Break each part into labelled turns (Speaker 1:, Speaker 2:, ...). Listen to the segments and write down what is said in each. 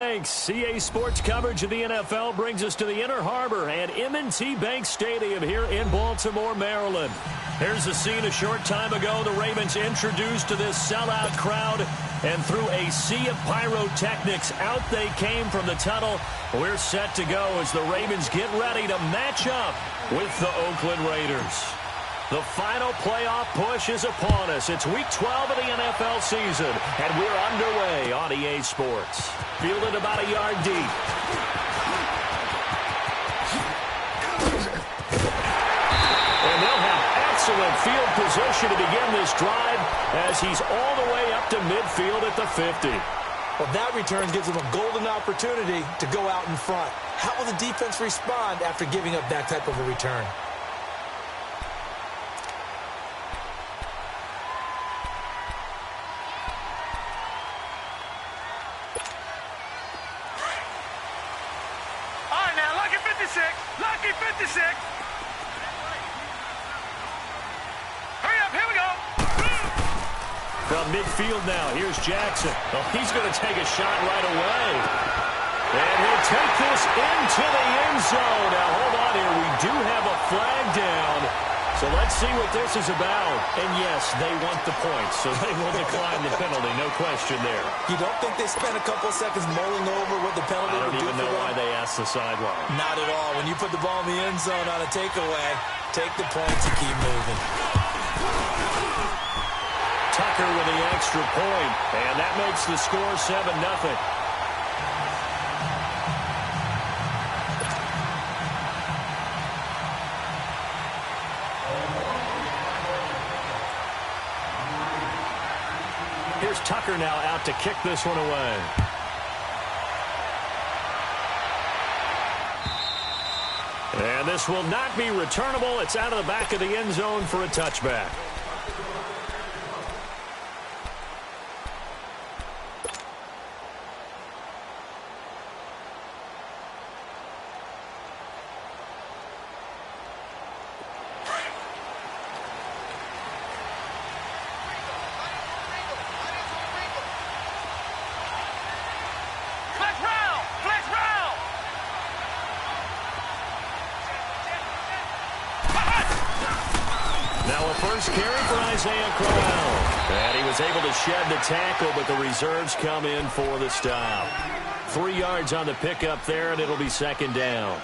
Speaker 1: Thanks. CA Sports coverage of the NFL brings us to the Inner Harbor and M&T Bank Stadium here in Baltimore, Maryland. Here's the scene a short time ago. The Ravens introduced to this sellout crowd, and through a sea of pyrotechnics, out they came from the tunnel. We're set to go as the Ravens get ready to match up with the Oakland Raiders. The final playoff push is upon us. It's Week 12 of the NFL season, and we're underway on EA Sports. Fielded about a yard deep. And they'll have excellent field position to begin this drive as he's all the way up to midfield at the 50.
Speaker 2: Well, that return gives them a golden opportunity to go out in front. How will the defense respond after giving up that type of a return?
Speaker 3: Lucky 56. Hurry up, here we go.
Speaker 1: From midfield now, here's Jackson. Oh, he's going to take a shot right away. And he'll take this into the end zone. Now, hold on here. We do have a flag down. So let's see what this is about. And yes, they want the points, so they will decline the penalty. No question there.
Speaker 2: You don't think they spent a couple of seconds mulling over what the penalty would do for them?
Speaker 1: I don't even know why they asked the sideline.
Speaker 2: Not at all. When you put the ball in the end zone on a takeaway, take the points and keep moving.
Speaker 1: Tucker with the extra point, and that makes the score 7-0. Here's Tucker now out to kick this one away. And this will not be returnable. It's out of the back of the end zone for a touchback. First carry for Isaiah Crowell. And he was able to shed the tackle, but the reserves come in for the stop. 3 yards on the pickup there, and it'll be second down.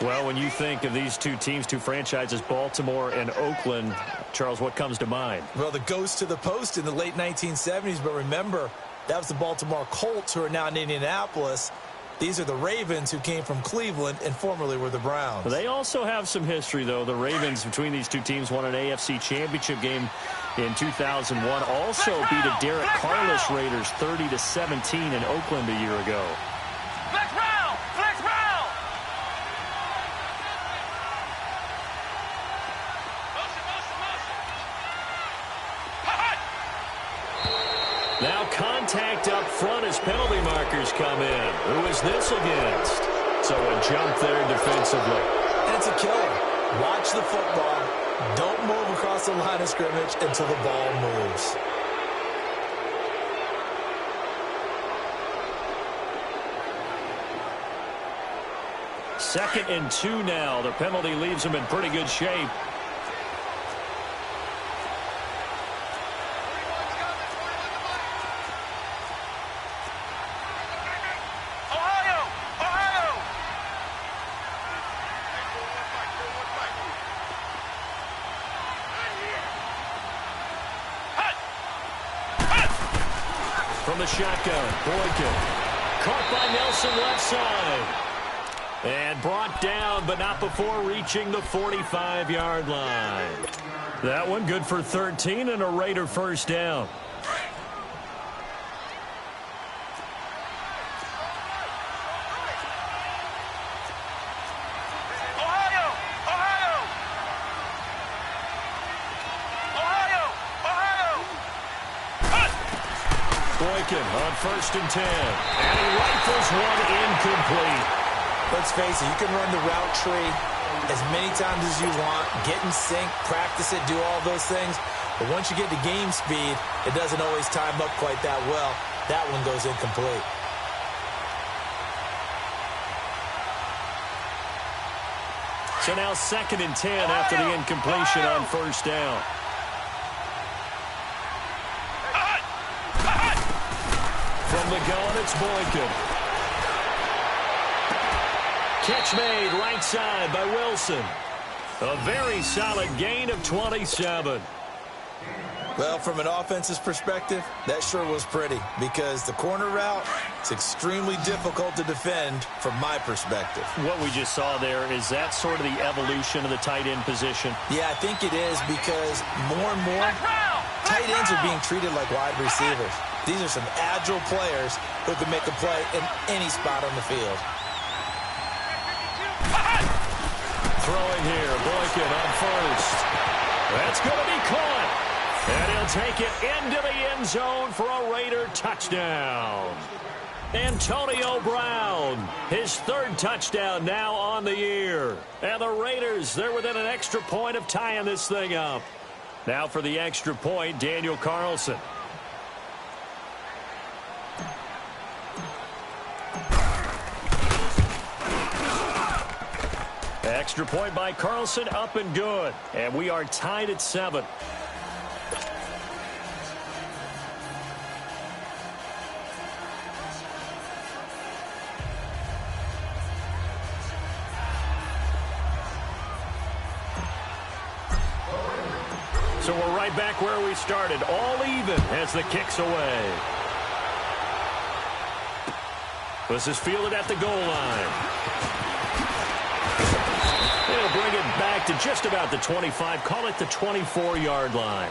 Speaker 1: Well, when you think of these two teams, two franchises, Baltimore and Oakland, Charles, what comes to mind?
Speaker 2: Well, the ghost to the post in the late 1970s, but remember, that was the Baltimore Colts who are now in Indianapolis. These are the Ravens who came from Cleveland and formerly were the Browns.
Speaker 1: They also have some history, though. The Ravens, between these two teams, won an AFC championship game in 2001. Also beat a Derek Carless Raiders 30-17 in Oakland a year ago.
Speaker 3: Flex round! Flex round!
Speaker 1: Now contact up front as penalty markers come in. Who is this against? So a jump there defensively.
Speaker 2: And it's a killer. Watch the football. Don't move across the line of scrimmage until the ball moves.
Speaker 1: Second and 2 now. The penalty leaves them in pretty good shape. From the shotgun, Boykin. Caught by Nelson left side. And brought down, but not before reaching the 45-yard line. That one good for 13 and a Raider first down. Boykin on 1st and 10. And he rifles one incomplete.
Speaker 2: Let's face it, you can run the route tree as many times as you want, get in sync, practice it, do all those things. But once you get to game speed, it doesn't always time up quite that well. That one goes incomplete.
Speaker 1: So now 2nd and 10 after the incompletion on first down. From the gun, it's Boykin. Catch made right side by Wilson. A very solid gain of 27.
Speaker 2: Well, from an offense's perspective, that sure was pretty because the corner route is extremely difficult to defend from my perspective.
Speaker 1: What we just saw there, is that sort of the evolution of the tight end position?
Speaker 2: Yeah, I think it is because more and more tight ends are being treated like wide receivers. These are some agile players who can make a play in any spot on the field.
Speaker 1: Throwing here, Boykin on first. That's going to be caught. And he'll take it into the end zone for a Raider touchdown. Antonio Brown, his 3rd touchdown now on the year. And the Raiders, they're within an extra point of tying this thing up. Now for the extra point, Daniel Carlson. Extra point by Carlson, up and good. And we are tied at 7. So we're right back where we started, all even as the kick's away. This is fielded at the goal line. They'll bring it back to just about the 25, call it the 24-yard line.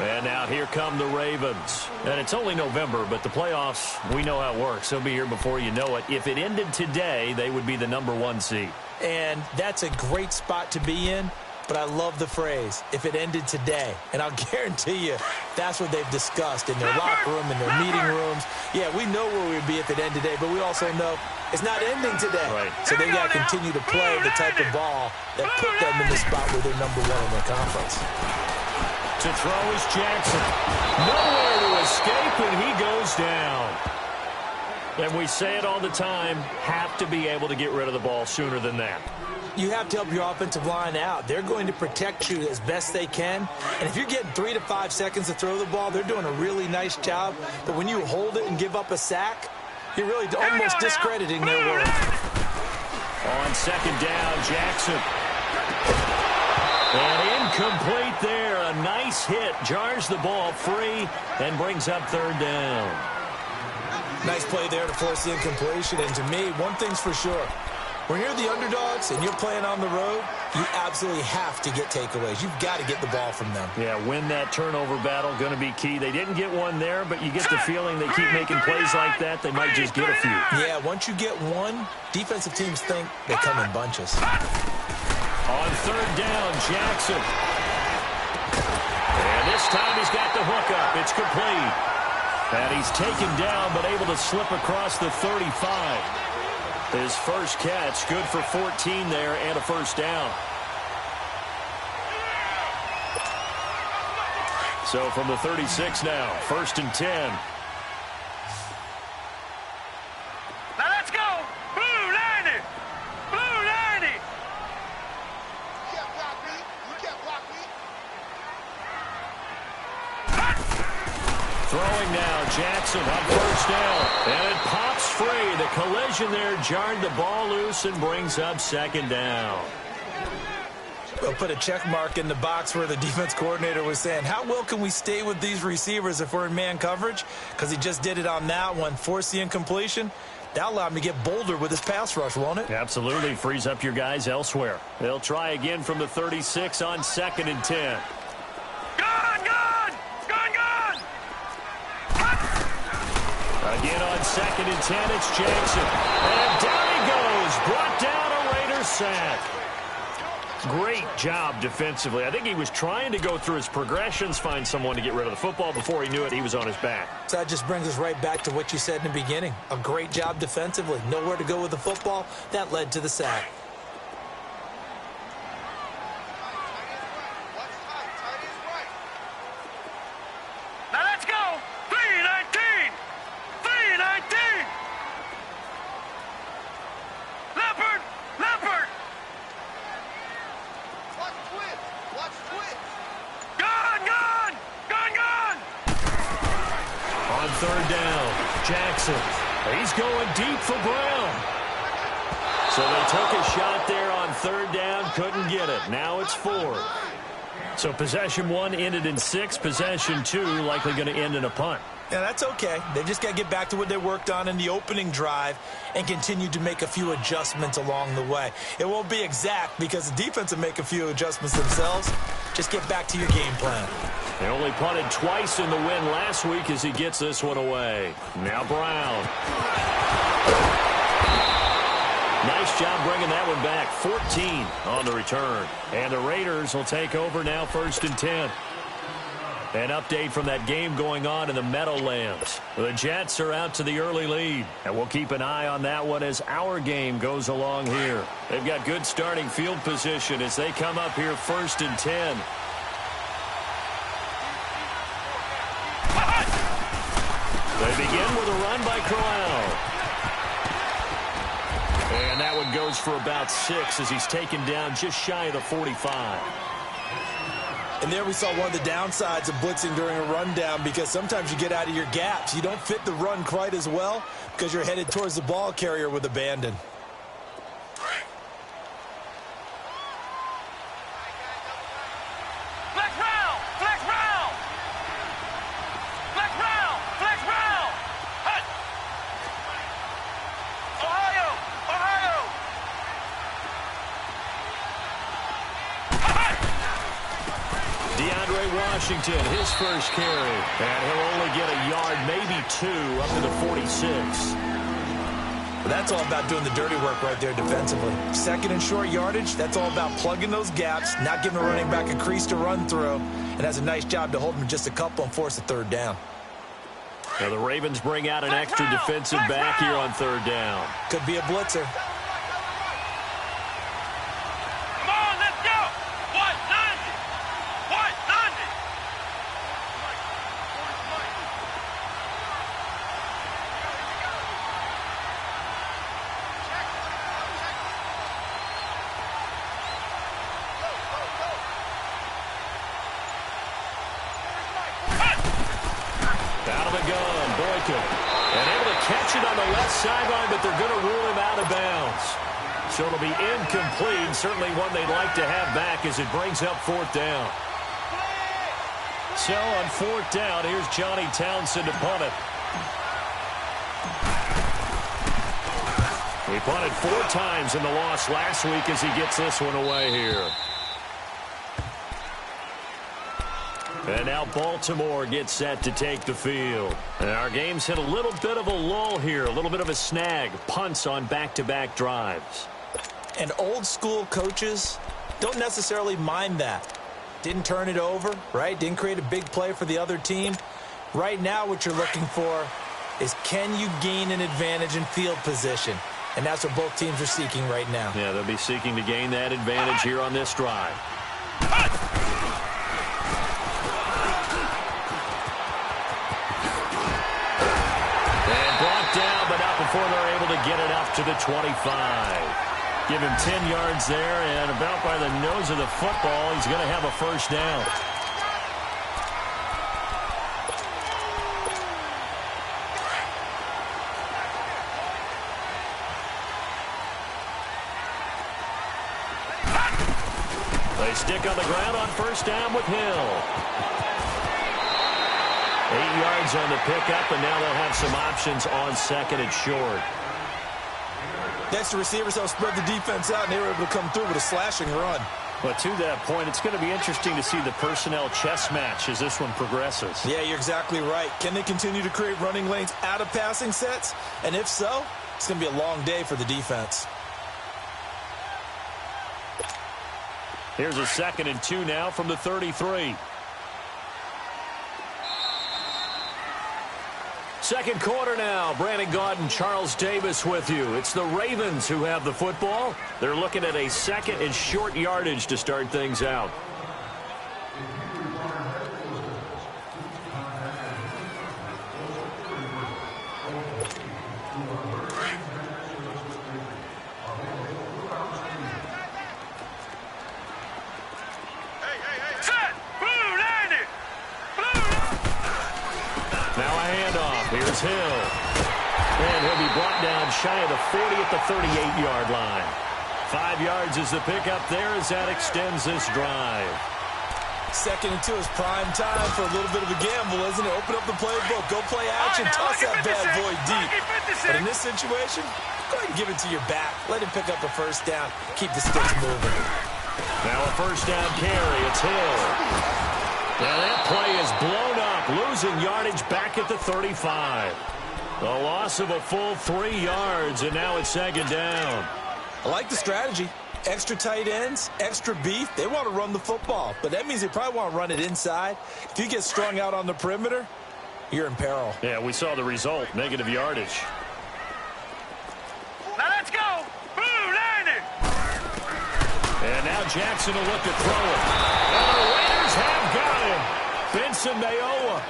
Speaker 1: And now here come the Ravens. And it's only November, but the playoffs, we know how it works. They'll be here before you know it. If it ended today, they would be the #1 seed.
Speaker 2: And that's a great spot to be in. But I love the phrase, if it ended today. And I'll guarantee you that's what they've discussed in their locker room, in their meeting rooms. Yeah, we know where we'd be if it ended today, but we also know it's not ending today.
Speaker 1: Right.
Speaker 2: So they got to continue to play the type of ball that put them in the spot where they're #1 in their conference.
Speaker 1: To throw is Jackson. Nowhere to escape, and he goes down. And we say it all the time, have to be able to get rid of the ball sooner than that.
Speaker 2: You have to help your offensive line out. They're going to protect you as best they can. And if you're getting 3 to 5 seconds to throw the ball, they're doing a really nice job. But when you hold it and give up a sack, you're really almost discrediting their work.
Speaker 1: On 2nd down, Jackson. And incomplete there. A nice hit. Jars the ball free and brings up 3rd down.
Speaker 2: Nice play there to force the incompletion. And to me, one thing's for sure. When you're the underdogs and you're playing on the road, you absolutely have to get takeaways. You've got to get the ball from them.
Speaker 1: Yeah, win that turnover battle, going to be key. They didn't get one there, but you get the feeling they keep making plays like that, they might just get a few.
Speaker 2: Yeah, once you get one, defensive teams think they come in bunches.
Speaker 1: On 3rd down, Jackson. And this time he's got the hook up. It's complete. And he's taken down, but able to slip across the 35. His first catch, good for 14 there and a 1st down. So from the 36 now, 1st and 10.
Speaker 3: Now let's go. Blue 90. Blue 90. You can't block me. You can't block me.
Speaker 1: Throwing now, Jackson on 1st down. And it pops free. The collision there jarred the ball loose and brings up 2nd down.
Speaker 2: We'll put a check mark in the box where the defense coordinator was saying, how well can we stay with these receivers if we're in man coverage? Because he just did it on that one, forced the incompletion. That'll allow him to get bolder with his pass rush, won't it?
Speaker 1: Absolutely. Frees up your guys elsewhere. They'll try again from the 36 on 2nd and 10. Again on 2nd and 10, it's Jackson. And down he goes. Brought down a Raiders sack. Great job defensively. I think he was trying to go through his progressions, find someone to get rid of the football. Before he knew it, he was on his back.
Speaker 2: So that just brings us right back to what you said in the beginning. A great job defensively. Nowhere to go with the football. That led to the sack.
Speaker 3: Now let's go. 319. 319. Leopard. Leopard.
Speaker 1: Jackson. He's going deep for Brown. So they took a shot there on third down, couldn't get it. Now it's 4. So possession 1 ended in 6. Possession 2 likely going to end in a punt.
Speaker 2: Yeah, that's okay. They've just got to get back to what they worked on in the opening drive and continue to make a few adjustments along the way. It won't be exact because the defense will make a few adjustments themselves. Just get back to your game plan.
Speaker 1: They only punted twice in the win last week as he gets this one away. Now Brown. Nice job bringing that one back. 14 on the return. And the Raiders will take over now, 1st and 10. An update from that game going on in the Meadowlands. The Jets are out to the early lead, and we'll keep an eye on that one as our game goes along here. They've got good starting field position as they come up here 1st and 10. They begin with a run by Corral. And that one goes for about 6 as he's taken down just shy of the 45.
Speaker 2: And there we saw one of the downsides of blitzing during a rundown because sometimes you get out of your gaps. You don't fit the run quite as well because you're headed towards the ball carrier with abandon.
Speaker 1: Washington, his first carry. And he'll only get a yard, maybe 2, up to the 46.
Speaker 2: Well, that's all about doing the dirty work right there defensively. 2nd and short yardage, that's all about plugging those gaps, not giving the running back a crease to run through, and has a nice job to hold him just a couple and force a 3rd down.
Speaker 1: Now the Ravens bring out an extra defensive back here on 3rd down.
Speaker 2: Could be a blitzer.
Speaker 1: Sideline, but they're going to rule him out of bounds. So it'll be incomplete. Certainly one they'd like to have back as it brings up 4th down. So on 4th down, here's Johnny Townsend to punt it. He punted 4 times in the loss last week as he gets this one away here. And now Baltimore gets set to take the field. And our game's hit a little bit of a lull here, a little bit of a snag. Punts on back-to-back drives.
Speaker 2: And old-school coaches don't necessarily mind that. Didn't turn it over, right? Didn't create a big play for the other team. Right now what you're looking for is can you gain an advantage in field position? And that's what both teams are seeking right now.
Speaker 1: Yeah, they'll be seeking to gain that advantage here on this drive. Down, but not before they're able to get it up to the 25. Give him 10 yards there, and about by the nose of the football, he's going to have a 1st down. They stick on the ground on 1st down with Hill. 8 yards on the pickup, and now they'll have some options on 2nd and short.
Speaker 2: That's the receivers help spread the defense out, and they were able to come through with a slashing run.
Speaker 1: But to that point, it's going to be interesting to see the personnel chess match as this one progresses.
Speaker 2: Yeah, you're exactly right. Can they continue to create running lanes out of passing sets? And if so, it's going to be a long day for the defense.
Speaker 1: Here's a 2nd and 2 now from the 33. Second quarter now. Brandon Gaudin, Charles Davis with you. It's the Ravens who have the football. They're looking at a 2nd and short yardage to start things out. Here's Hill. And he'll be brought down shy of the 40 at the 38-yard line. 5 yards is the pickup there as that extends this drive.
Speaker 2: Second and 2 is prime time for a little bit of a gamble, isn't it? Open up the playbook, go play action, toss that bad boy deep. But in this situation, go ahead and give it to your back. Let him pick up a first down. Keep the sticks moving.
Speaker 1: Now a first down carry. It's Hill. Now that play is blown up, losing yardage back at the 35. A loss of a full 3 yards, and now it's second down.
Speaker 2: I like the strategy. Extra tight ends, extra beef. They want to run the football, but that means they probably want to run it inside. If you get strung out on the perimeter, you're in peril.
Speaker 1: Yeah, we saw the result, negative yardage.
Speaker 3: Now let's go. Blue line it.
Speaker 1: And now Jackson will look to throw it. And the Raiders have got him. Benson Mayowa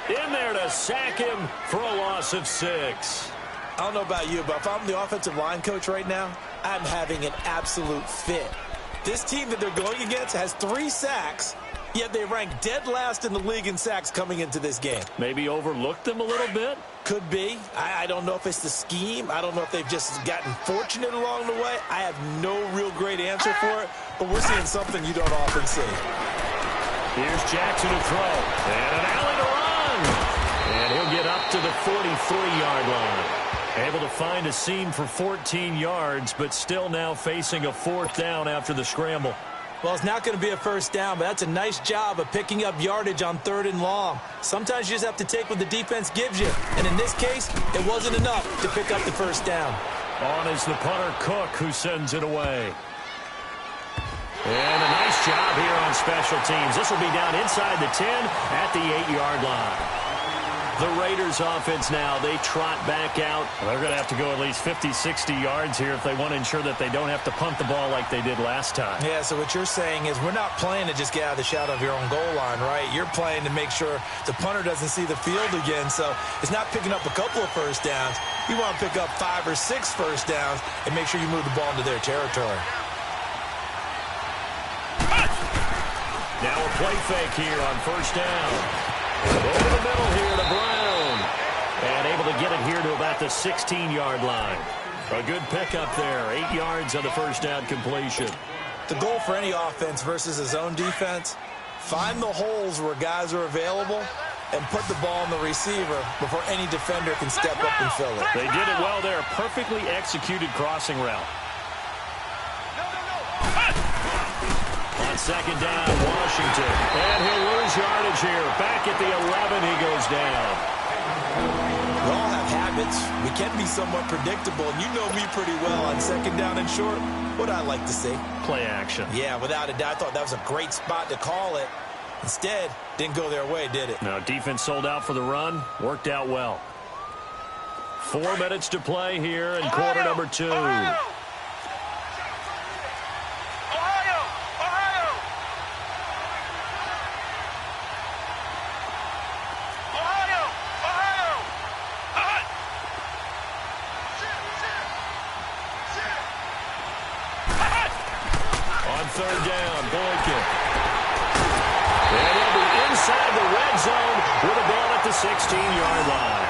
Speaker 1: in there to sack him for a loss of 6.
Speaker 2: I don't know about you, but if I'm the offensive line coach right now, I'm having an absolute fit. This team that they're going against has 3 sacks, yet they rank dead last in the league in sacks coming into this game.
Speaker 1: Maybe overlooked them a little bit?
Speaker 2: Could be. I don't know if it's the scheme. I don't know if they've just gotten fortunate along the way. I have no real great answer for it, but we're seeing something you don't often see.
Speaker 1: Here's Jackson to throw. And an alley to run. And he'll get up to the 43-yard line. Able to find a seam for 14 yards, but still now facing a 4th down after the scramble.
Speaker 2: Well, it's not going to be a first down, but that's a nice job of picking up yardage on 3rd and long. Sometimes you just have to take what the defense gives you. And in this case, it wasn't enough to pick up the first down.
Speaker 1: On is the punter, Cook, who sends it away. And a nice job here on special teams. This will be down inside the 10 at the 8-yard line. The Raiders offense now, they trot back out. They're going to have to go at least 50, 60 yards here if they want to ensure that they don't have to punt the ball like they did last time.
Speaker 2: Yeah, so what you're saying is we're not playing to just get out of the shadow of your own goal line, right? You're playing to make sure the punter doesn't see the field again. So it's not picking up a couple of first downs. You want to pick up 5 or 6 first downs and make sure you move the ball into their territory.
Speaker 1: Now a play fake here on first down. Over the middle here to Brown. And able to get it here to about the 16-yard line. A good pickup there. 8 yards on the first down completion.
Speaker 2: The goal for any offense versus a zone defense, find the holes where guys are available and put the ball on the receiver before any defender can step up and fill it.
Speaker 1: They did it well there. Perfectly executed crossing route. On second down, Washington. And he'll lose yardage here. Back at the 11, he goes down.
Speaker 2: We all have habits. We can be somewhat predictable. And you know me pretty well on second down and short. What I like to see.
Speaker 1: Play action.
Speaker 2: Yeah, without a doubt. I thought that was a great spot to call it. Instead, didn't go their way, did it?
Speaker 1: No, defense sold out for the run. Worked out well. 4 minutes to play here in quarter number 2. Third down, Boykin. And he'll be inside the red zone with a ball at the 16-yard line.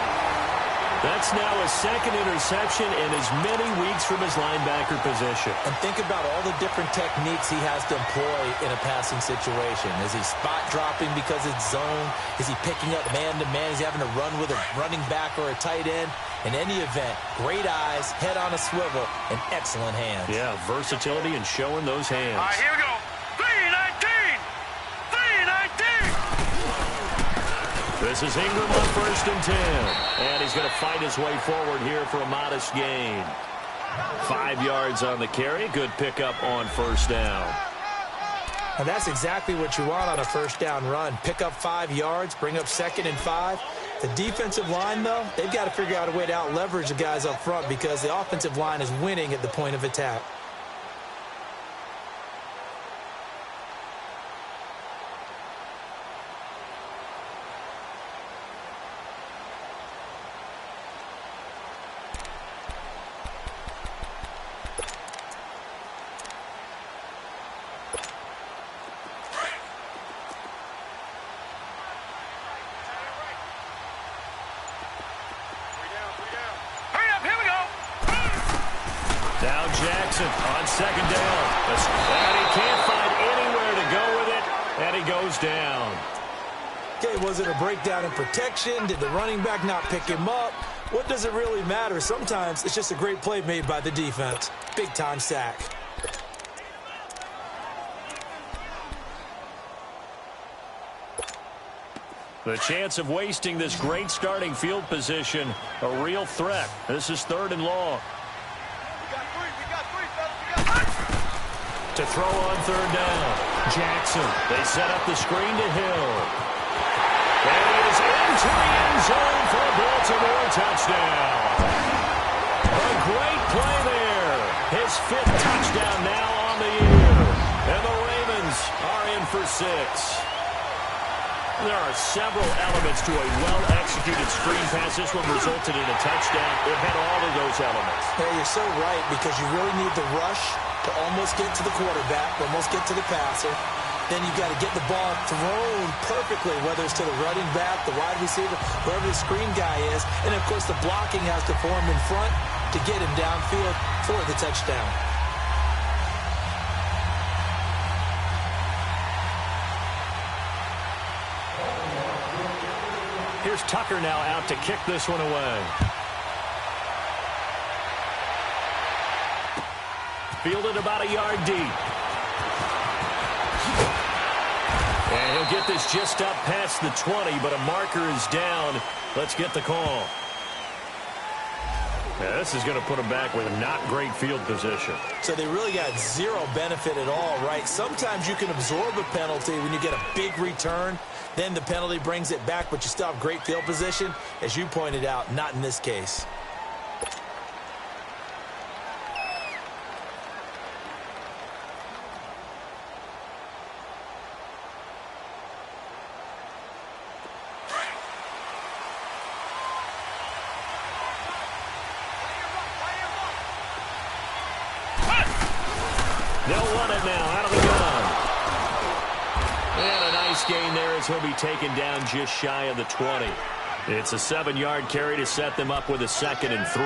Speaker 1: That's now his 2nd interception in as many weeks from his linebacker position.
Speaker 2: And think about all the different techniques he has to employ in a passing situation. Is he spot dropping because it's zone? Is he picking up man-to-man? Is he having to run with a running back or a tight end? In any event, great eyes, head on a swivel, and excellent hands.
Speaker 1: Yeah, versatility and showing those hands.
Speaker 3: All right, here we go. 3-19. 3-19.
Speaker 1: This is Ingram on 1st and 10. And he's going to fight his way forward here for a modest gain. 5 yards on the carry. Good pickup on first down.
Speaker 2: And that's exactly what you want on a first down run. Pick up 5 yards, bring up 2nd and 5. The defensive line, though, they've got to figure out a way to out-leverage the guys up front because the offensive line is winning at the point of attack.
Speaker 1: Jackson on second down. And he can't find anywhere to go with it, and he goes down.
Speaker 2: Okay, was it a breakdown in protection? Did the running back not pick him up? What does it really matter? Sometimes it's just a great play made by the defense. Big-time sack.
Speaker 1: The chance of wasting this great starting field position, a real threat. This is 3rd and long. To throw on 3rd down. Jackson. They set up the screen to Hill. And he is into the end zone for a Baltimore touchdown. A great play there. His 5th touchdown now on the year. And the Ravens are in for 6. There are several elements to a well-executed screen pass. This one resulted in a touchdown. It had all of those elements.
Speaker 2: Hey, you're so right, because you really need the rush to almost get to the quarterback, almost get to the passer. Then you've got to get the ball thrown perfectly, whether it's to the running back, the wide receiver, whoever the screen guy is. And, of course, the blocking has to form in front to get him downfield for the touchdown.
Speaker 1: Here's Tucker now out to kick this one away. Fielded about a yard deep. And he'll get this just up past the 20, but a marker is down. Let's get the call. Yeah, this is going to put him back with a not great field position.
Speaker 2: So they really got zero benefit at all, right? Sometimes you can absorb a penalty when you get a big return. Then the penalty brings it back, but you still have great field position. As you pointed out, not in this case.
Speaker 1: They'll run it now out of the gun. And a nice gain there as he'll be taken down just shy of the 20. It's a 7-yard carry to set them up with a 2nd and 3.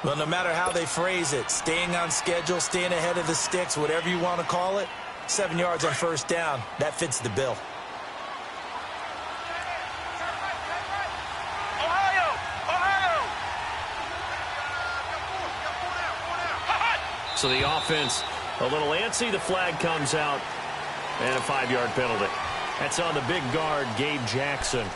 Speaker 2: Well, no matter how they phrase it, staying on schedule, staying ahead of the sticks, whatever you want to call it, 7 yards on 1st down, that fits the bill.
Speaker 1: So the offense a little antsy. The flag comes out, and a 5-yard penalty. That's on the big guard, Gabe Jackson.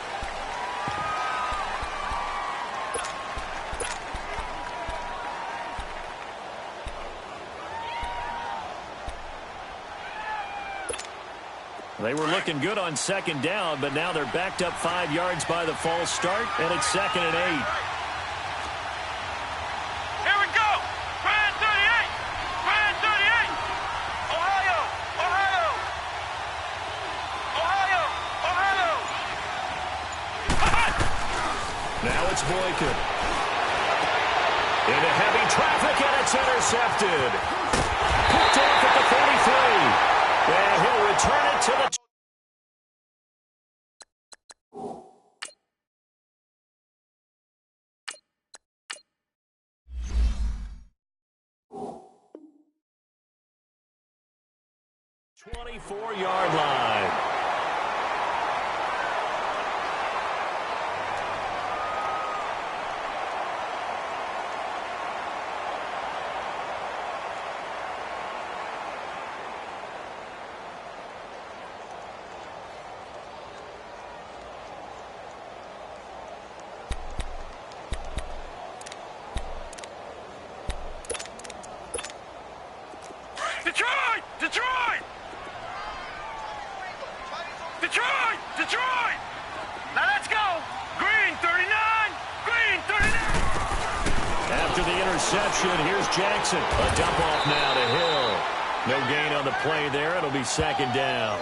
Speaker 1: They were looking good on 2nd down, but now they're backed up 5 yards by the false start, and it's 2nd and 8. Now it's Boykin. Into heavy traffic, and it's intercepted. Picked off at the 43. And he'll return it to the 24-yard line.
Speaker 3: Detroit! Detroit! Detroit! Detroit! Now let's go! Green 39! Green 39!
Speaker 1: After the interception, here's Jackson. A dump off now to Hill. No gain on the play there. It'll be 2nd down.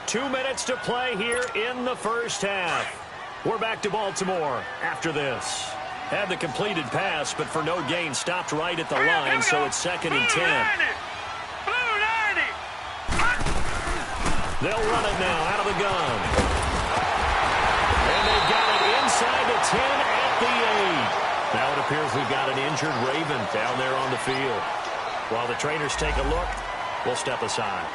Speaker 1: 2 minutes to play here in the first half. We're back to Baltimore after this. Had the completed pass, but for no gain, stopped right at the line, so it's 2nd and 10.
Speaker 3: Blue 90!
Speaker 1: They'll run it now out of the gun. And they got it inside the 10 at the appears we've got an injured Raven down there on the field. While the trainers take a look, we'll step aside.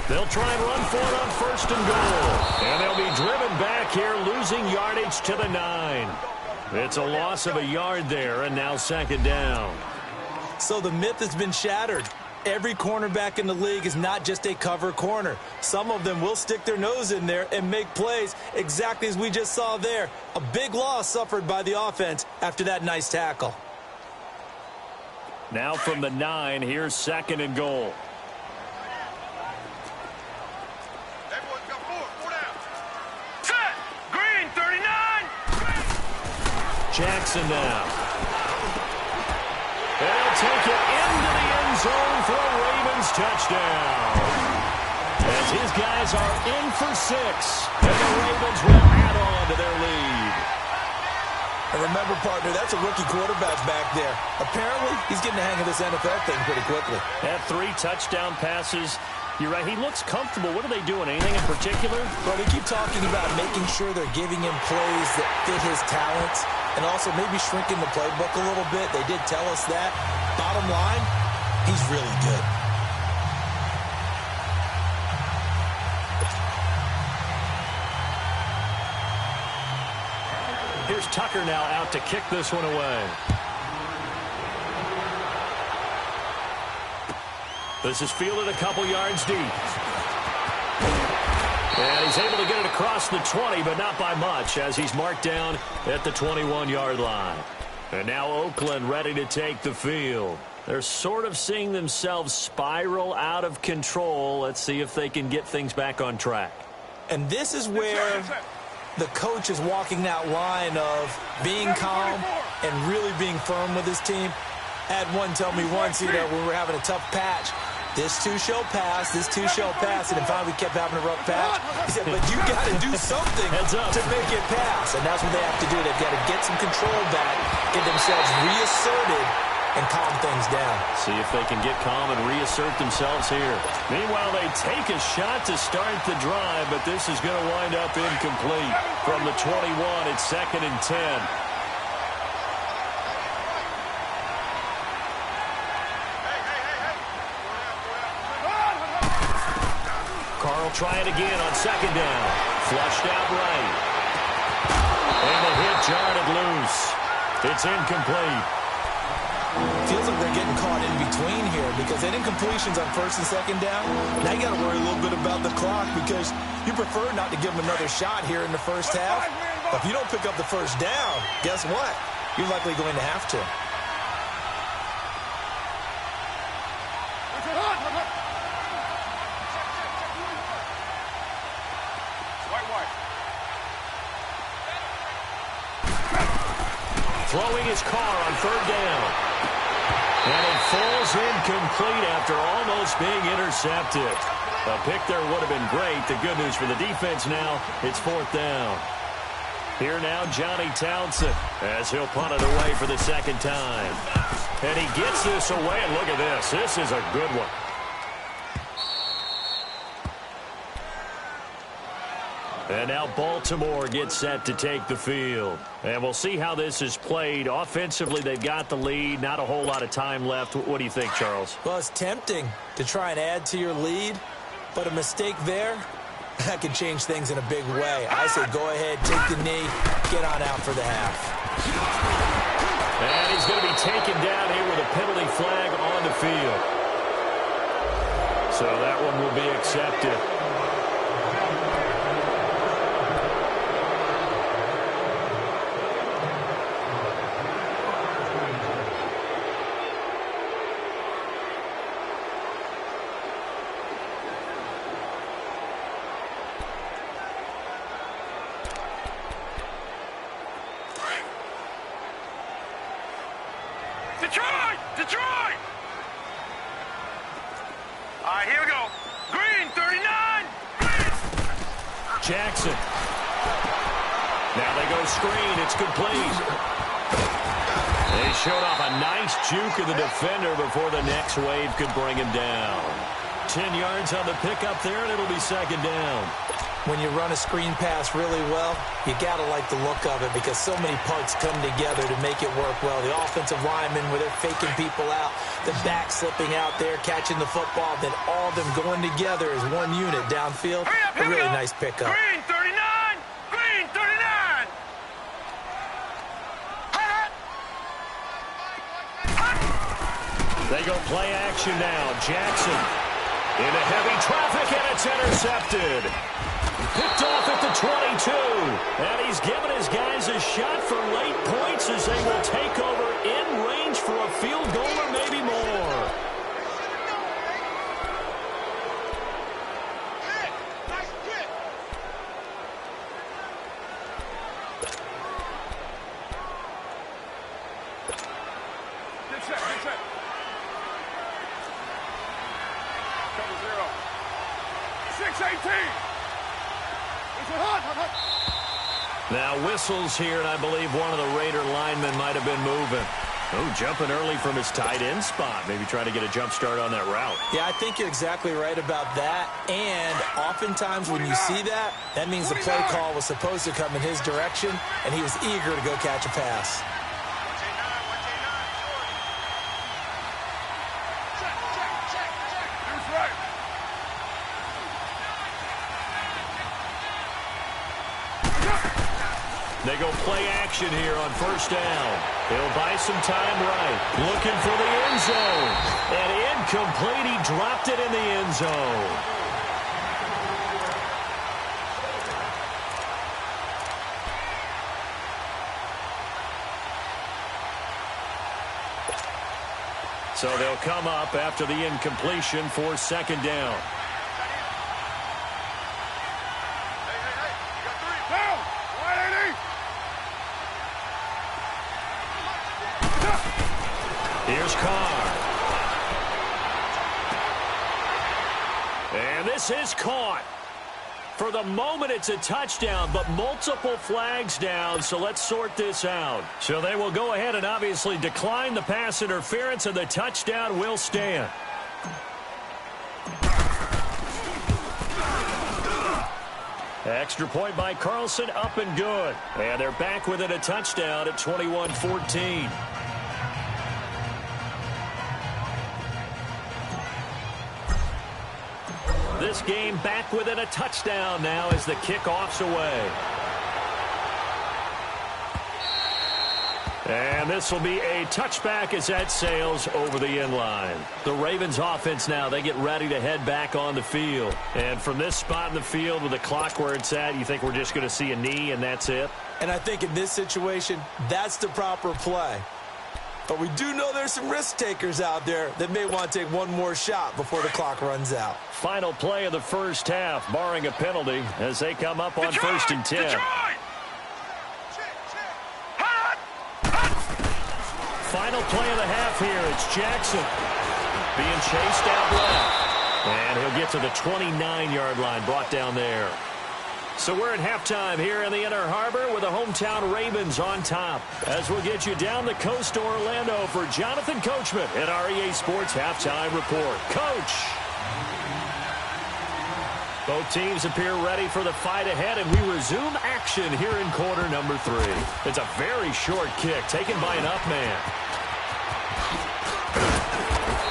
Speaker 1: They'll try and run for it on first and goal. And they'll be driven back here, losing yardage to the 9. It's a loss of a yard there, and now second down.
Speaker 2: So the myth has been shattered. Every cornerback in the league is not just a cover corner. Some of them will stick their nose in there and make plays exactly as we just saw there. A big loss suffered by the offense after that nice tackle.
Speaker 1: Now from the 9, here's second and goal. Jackson now. They'll take it into the end zone for a Ravens touchdown. As his guys are in for 6, and the Ravens will add on to their lead.
Speaker 2: And remember, partner, that's a rookie quarterback back there. Apparently, he's getting the hang of this NFL thing pretty quickly.
Speaker 1: Had 3 touchdown passes. You're right, he looks comfortable. What are they doing? Anything in particular?
Speaker 2: Well, we keep talking about making sure they're giving him plays that fit his talents and also maybe shrinking the playbook a little bit. They did tell us that. Bottom line, he's really good.
Speaker 1: Here's Tucker now out to kick this one away. This is fielded a couple yards deep. And he's able to get it across the 20, but not by much, as he's marked down at the 21-yard line. And now Oakland ready to take the field. They're sort of seeing themselves spiral out of control. Let's see if they can get things back on track.
Speaker 2: And this is where the coach is walking that line of being calm and really being firm with his team. I had one tell me once, when we were having a tough patch, this too shall pass, this too shall pass, and then finally we kept having a rough patch. He said, but you got to do something to make it pass, and that's what they have to do. They've got to get some control back, get themselves reasserted, and calm things down. See if they can get calm and reassert themselves here.
Speaker 1: Meanwhile, they take a shot to start the drive, but this is going to wind up incomplete. From the 21, it's 2nd and 10. Try it again on second down. Flushed out right. And the hit jarred it loose. It's incomplete.
Speaker 2: Feels like they're getting caught in between here because they didn't completions on first and second down. Now you got to worry a little bit about the clock because you prefer not to give them another shot here in the first half. But if you don't pick up the first down, guess what? You're likely going to have to.
Speaker 1: Throwing his car on third down. And it falls incomplete after almost being intercepted. A pick there would have been great. The good news for the defense now, it's 4th down. Here now, Johnny Townsend, as he'll punt it away for the second time. And he gets this away, and look at this. This is a good one. And now Baltimore gets set to take the field. And we'll see how this is played. Offensively, they've got the lead. Not a whole lot of time left. What do you think, Charles?
Speaker 2: Well, it's tempting to try and add to your lead. But a mistake there, that could change things in a big way. I say go ahead, take the knee, get on out for the half.
Speaker 1: And he's going to be taken down here with a penalty flag on the field. So that one will be accepted.
Speaker 3: Detroit! Detroit! All right, here we go. Green, 39. Green.
Speaker 1: Jackson. Now they go screen. It's complete. They showed off a nice juke of the defender before the next wave could bring him down. 10 yards on the pickup there, and it'll be second down.
Speaker 2: When you run a screen pass really well, you got to like the look of it because so many parts come together to make it work well. The offensive linemen, where they're faking people out, the back slipping out there, catching the football, then all of them going together as one unit downfield. A really nice pickup.
Speaker 3: Green 39! Green 39!
Speaker 1: They go play action now. Jackson into heavy traffic, and it's intercepted. Picked off at the 22. And he's given his guys a shot for late points as they will take over in range for a field goal or maybe more.
Speaker 3: Get set. Cover 0. 6-18.
Speaker 1: Now whistles here, and I believe one of the Raider linemen might have been moving. Oh, jumping early from his tight end spot. Maybe trying to get a jump start on that route.
Speaker 2: Yeah, I think you're exactly right about that. And oftentimes when you see that, that means the play call was supposed to come in his direction, and he was eager to go catch a pass.
Speaker 1: They go play action here on first down. He'll buy some time right. Looking for the end zone. And incomplete. He dropped it in the end zone. So they'll come up after the incompletion for second down. Here's Carr. And this is caught. For the moment, it's a touchdown, but multiple flags down, so let's sort this out. So they will go ahead and obviously decline the pass interference, and the touchdown will stand. Extra point by Carlson, up and good. And they're back within a touchdown at 21-14. This game back within a touchdown now as the kickoff's away. And this will be a touchback as that sails over the end line. The Ravens offense now, they get ready to head back on the field. And from this spot in the field with the clock where it's at, you think we're just going to see a knee and that's it?
Speaker 2: And I think in this situation, that's the proper play. But we do know there's some risk takers out there that may want to take one more shot before the clock runs out.
Speaker 1: Final play of the first half, barring a penalty, as they come up on
Speaker 3: Detroit!
Speaker 1: 1st and 10.
Speaker 3: Detroit!
Speaker 1: Final play of the half here. It's Jackson being chased out left. And he'll get to the 29-yard line, brought down there. So we're at halftime here in the Inner Harbor with the hometown Ravens on top. As we'll get you down the coast to Orlando for Jonathan Coachman at our EA Sports Halftime Report. Coach! Both teams appear ready for the fight ahead, and we resume action here in quarter number 3. It's a very short kick taken by an up man.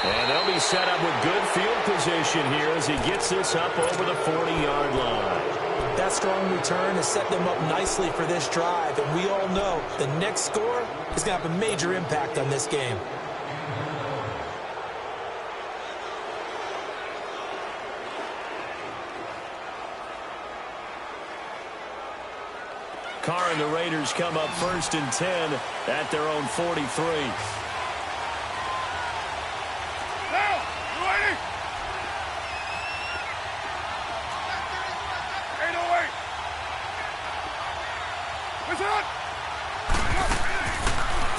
Speaker 1: And they'll be set up with good field position here as he gets this up over the 40-yard line.
Speaker 2: That strong return has set them up nicely for this drive, and we all know the next score is going to have a major impact on this game.
Speaker 1: Carr and the Raiders come up 1st and 10 at their own 43.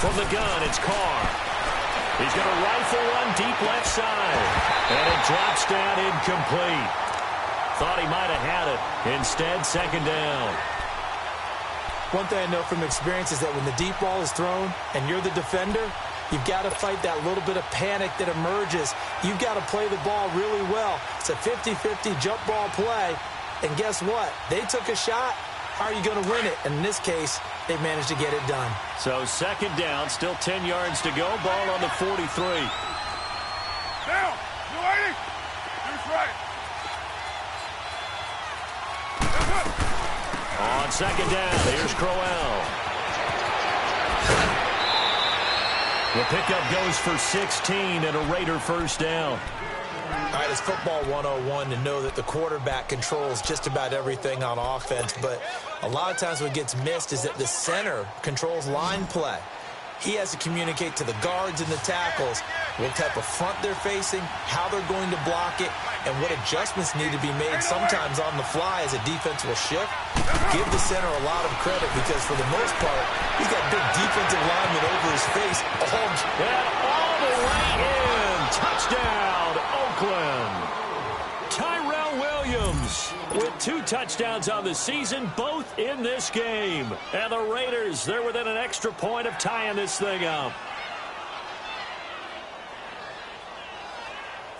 Speaker 1: From the gun, it's Carr. He's going to rifle one deep left side. And it drops down incomplete. Thought he might have had it. Instead, second down.
Speaker 2: One thing I know from experience is that when the deep ball is thrown and you're the defender, You've got to fight that little bit of panic that emerges. You've got to play the ball really well. It's a 50-50 jump ball play. And guess what? They took a shot. How are you going to win it? And in this case, they managed to get it done.
Speaker 1: So second down, still 10 yards to go. Ball on the 43.
Speaker 3: Down. You ready? That's right.
Speaker 1: On second down, here's Crowell. The pickup goes for 16 and a Raider first down.
Speaker 2: All right, it's football 101 to know that the quarterback controls just about everything on offense, but a lot of times what gets missed is that the center controls line play. He has to communicate to the guards and the tackles what type of front they're facing, how they're going to block it, and what adjustments need to be made sometimes on the fly as a defense will shift. Give the center a lot of credit because for the most part, he's got big defensive linemen over his face.
Speaker 1: All the way in. Touchdown, Oakland. Tyrell Williams with 2 touchdowns on the season, both in this game. And the Raiders, they're within an extra point of tying this thing up.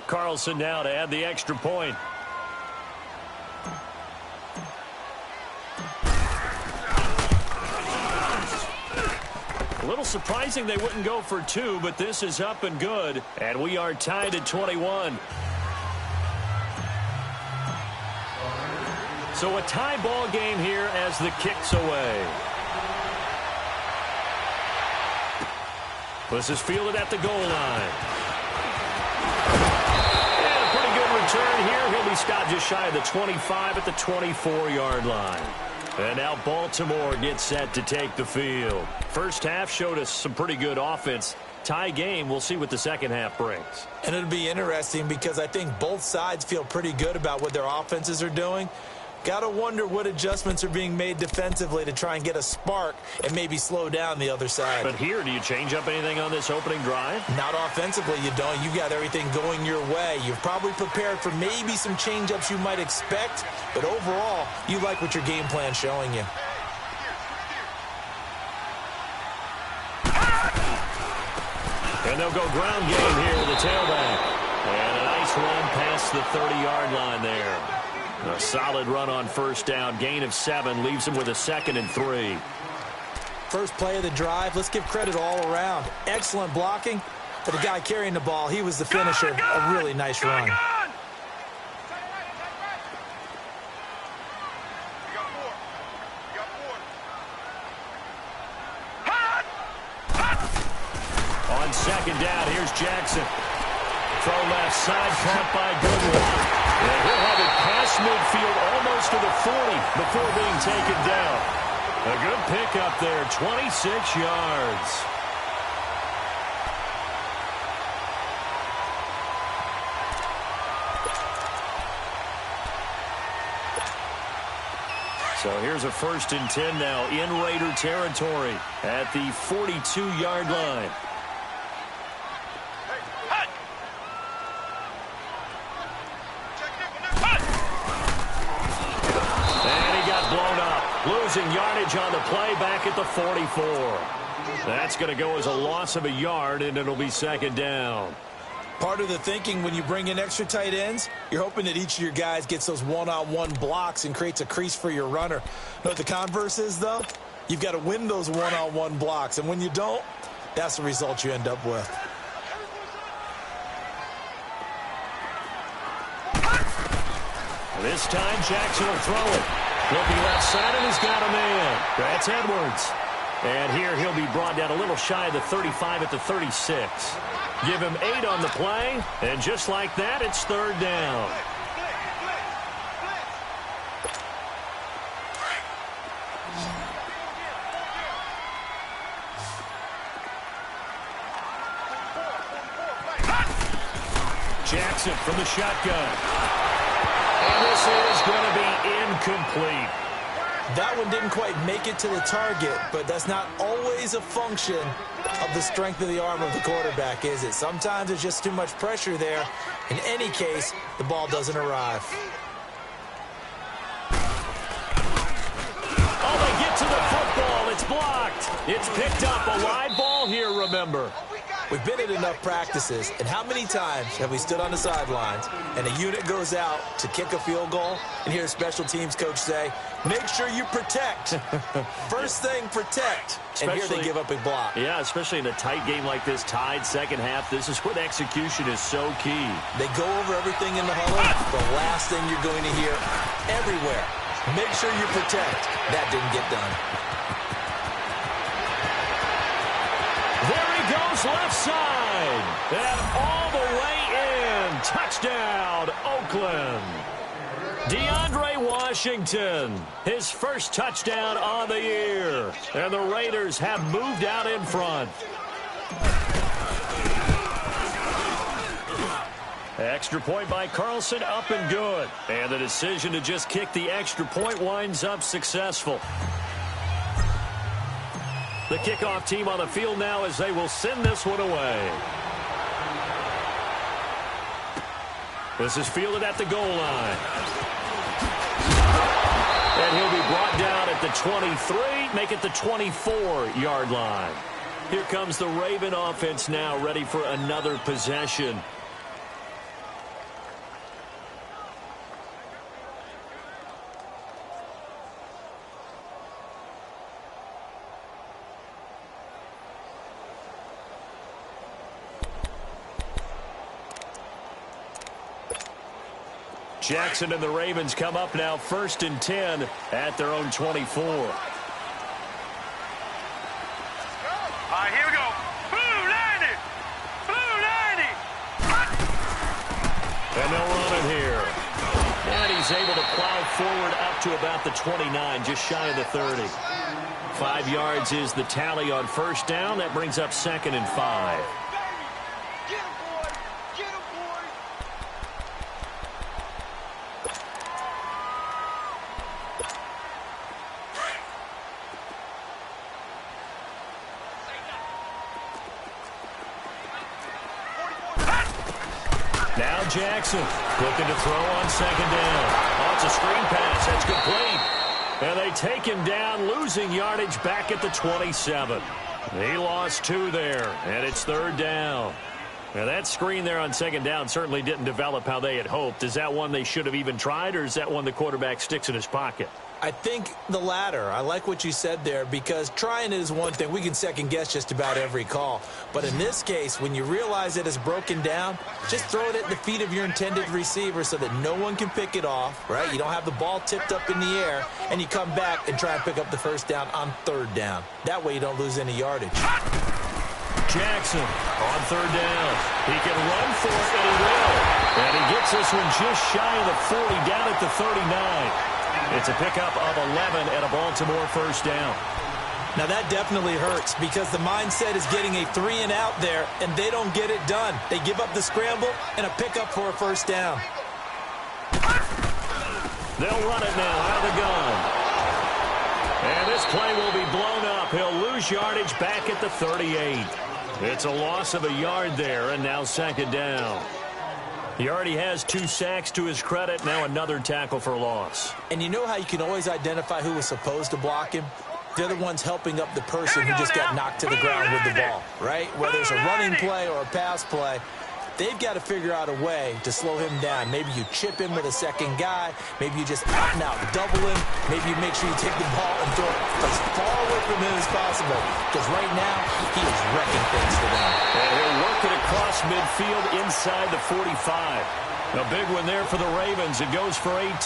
Speaker 1: Carlson now to add the extra point. A little surprising they wouldn't go for 2, but this is up and good. And we are tied at 21. So a tie ball game here as the kick's away. This is fielded at the goal line. And a pretty good return here. He'll be stopped just shy of the 25 at the 24-yard line. And now Baltimore gets set to take the field. First half showed us some pretty good offense. Tie game, we'll see what the second half brings.
Speaker 2: And it'll be interesting because I think both sides feel pretty good about what their offenses are doing. Got to wonder what adjustments are being made defensively to try and get a spark and maybe slow down the other side.
Speaker 1: But here, do you change up anything on this opening drive?
Speaker 2: Not offensively, you don't. You've got everything going your way. You've probably prepared for maybe some change-ups you might expect, but overall, you like what your game plan's showing you.
Speaker 1: And they'll go ground game here with the tailback. And a nice run past the 30-yard line there. A solid run on first down. Gain of 7 leaves him with a 2nd and 3.
Speaker 2: First play of the drive, let's give credit all around. Excellent blocking, but the guy carrying the ball, he was the finisher. A really nice run.
Speaker 1: On second down, here's Jackson. Throw left side, caught by Goodwin. And he'll have it past midfield almost to the 40 before being taken down. A good pickup there, 26 yards. So here's a 1st and 10 now in Raider territory at the 42-yard line. Losing yardage on the play back at the 44. That's going to go as a loss of a yard, and it'll be 2nd down.
Speaker 2: Part of the thinking when you bring in extra tight ends, you're hoping that each of your guys gets those one-on-one blocks and creates a crease for your runner. Know what the converse is, though? You've got to win those one-on-one blocks, and when you don't, that's the result you end up with.
Speaker 1: This time, Jackson will throw it. Looking left side, and he's got a man. That's Edwards. And here he'll be brought down a little shy of the 35 at the 36. Give him 8 on the play, and just like that, it's 3rd down. Jackson from the shotgun. And this is going to be incomplete.
Speaker 2: That one didn't quite make it to the target, but that's not always a function of the strength of the arm of the quarterback, is it? Sometimes there's just too much pressure there. In any case, the ball doesn't arrive.
Speaker 1: Oh, they get to the football. It's blocked. It's picked up. A live ball here, remember.
Speaker 2: We've been at enough practices, and how many times have we stood on the sidelines and a unit goes out to kick a field goal and hear a special teams coach say, make sure you protect. First thing, protect. And here they give up a block.
Speaker 1: Yeah, especially in a tight game like this, tied second half. This is when execution is so key.
Speaker 2: They go over everything in the huddle. The last thing you're going to hear everywhere, make sure you protect. That didn't get done.
Speaker 1: There he goes, left side. And all the way in. Touchdown, Oakland. DeAndre Washington, his first touchdown on the year. And the Raiders have moved out in front. Extra point by Carlson, up and good. And the decision to just kick the extra point winds up successful. The kickoff team on the field now as they will send this one away. This is fielded at the goal line. And he'll be brought down at the 23, make it the 24-yard line. Here comes the Raven offense now, ready for another possession. Jackson and the Ravens come up now 1st and 10 at their own 24.
Speaker 3: All right, here we go. Blue 90. Blue 90.
Speaker 1: And they'll run it here. And he's able to plow forward up to about the 29, just shy of the 30. 5 yards is the tally on first down. That brings up 2nd and 5. Now Jackson looking to throw on 2nd down. Oh, it's a screen pass. That's complete. And they take him down, losing yardage back at the 27. He lost 2 there, and it's 3rd down. Now that screen there on 2nd down certainly didn't develop how they had hoped. Is that one they should have even tried, or is that one the quarterback sticks in his pocket?
Speaker 2: I think the latter. I like what you said there, because trying it is one thing. We can second guess just about every call. But in this case, when you realize it is broken down, just throw it at the feet of your intended receiver so that no one can pick it off, right? You don't have the ball tipped up in the air, and you come back and try and pick up the first down on 3rd down. That way you don't lose any yardage.
Speaker 1: Jackson on 3rd down. He can run for it, and he will. And he gets this one just shy of the 40, down at the 39. It's a pickup of 11 and a Baltimore first down.
Speaker 2: Now that definitely hurts, because the mindset is getting a 3-and-out there, and they don't get it done. They give up the scramble and a pickup for a first down.
Speaker 1: They'll run it now out of the gun. And this play will be blown up. He'll lose yardage back at the 38. It's a loss of a yard there, and now 2nd down. He already has 2 sacks to his credit. Now another tackle for loss.
Speaker 2: And you know how you can always identify who was supposed to block him? They're the ones helping up the person who just got knocked to the ground with the ball, right? Whether it's a running play or a pass play, they've got to figure out a way to slow him down. Maybe you chip him with a second guy. Maybe you just out and out double him. Maybe you make sure you take the ball and throw it as far away from him as possible. Because right now, he is wrecking things for them.
Speaker 1: And he'll work it across midfield inside the 45. A big one there for the Ravens. It goes for 18.